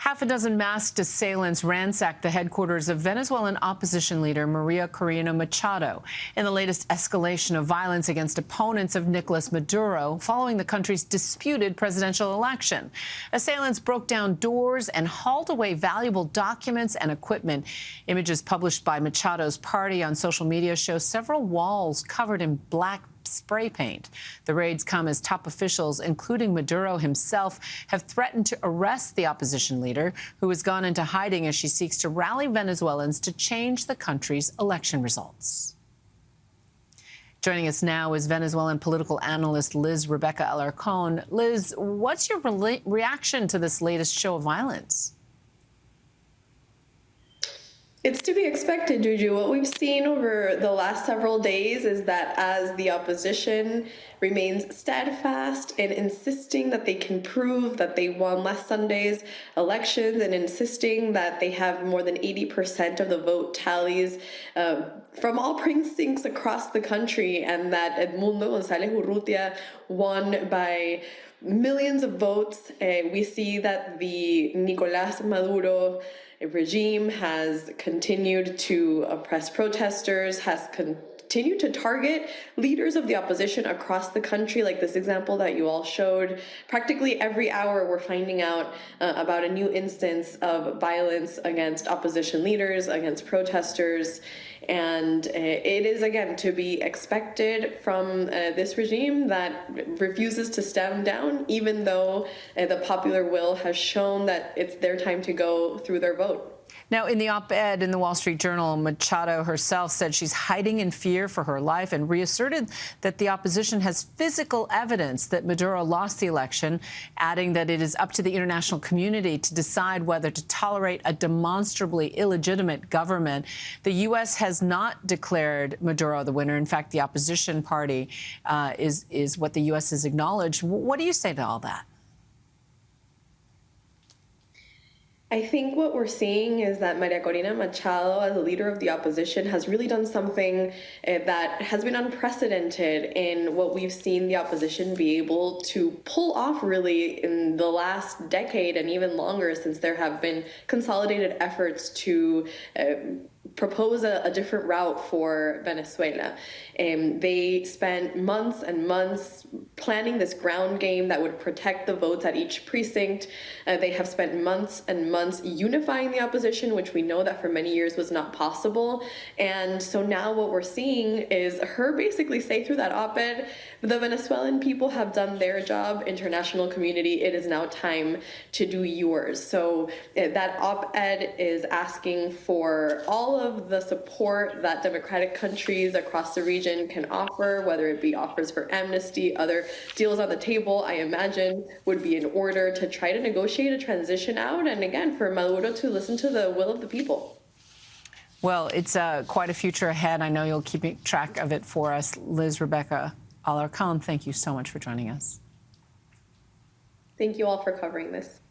Half a dozen masked assailants ransacked the headquarters of Venezuelan opposition leader Maria Corina Machado in the latest escalation of violence against opponents of Nicolas Maduro following the country's disputed presidential election. Assailants broke down doors and hauled away valuable documents and equipment. Images published by Machado's party on social media show several walls covered in black spray paint. The raids come as top officials, including Maduro himself, have threatened to arrest the opposition leader, who has gone into hiding as she seeks to rally Venezuelans to change the country's election results. Joining us now is Venezuelan political analyst Liz Rebecca Alarcón. Liz, what's your reaction to this latest show of violence? It's to be expected, Juju. What we've seen over the last several days is that as the opposition remains steadfast in insisting that they can prove that they won last Sunday's elections and insisting that they have more than 80% of the vote tallies from all precincts across the country, and that Edmundo González Urrutia won by millions of votes, we see that the Nicolás Maduro regime has continued to oppress protesters, has continued to target leaders of the opposition across the country, like this example that you all showed. Practically every hour we're finding out about a new instance of violence against opposition leaders, against protesters. And it is, again, to be expected from this regime that refuses to stand down, even though the popular will has shown that it's their time to go through their vote. Now, in the op-ed in the Wall Street Journal, Machado herself said she's hiding in fear for her life and reasserted that the opposition has physical evidence that Maduro lost the election, adding that it is up to the international community to decide whether to tolerate a demonstrably illegitimate government. The U.S. has not declared Maduro the winner. In fact, the opposition party is what the U.S. has acknowledged. What do you say to all that? I think what we're seeing is that Maria Corina Machado, as a leader of the opposition, has really done something that has been unprecedented in what we've seen the opposition be able to pull off really in the last decade and even longer, since there have been consolidated efforts to propose a different route for Venezuela. They spent months and months planning this ground game that would protect the votes at each precinct. They have spent months and months unifying the opposition, which we know that for many years was not possible. And so now what we're seeing is her basically say through that op-ed, the Venezuelan people have done their job, international community, it is now time to do yours. So that op-ed is asking for all of the support that democratic countries across the region can offer, whether it be offers for amnesty, other deals on the table, I imagine would be in order to try to negotiate a transition out, and again, for Maduro to listen to the will of the people. Well, it's quite a future ahead. I know you'll keep track of it for us. Liz Rebecca Alarcón, thank you so much for joining us. Thank you all for covering this.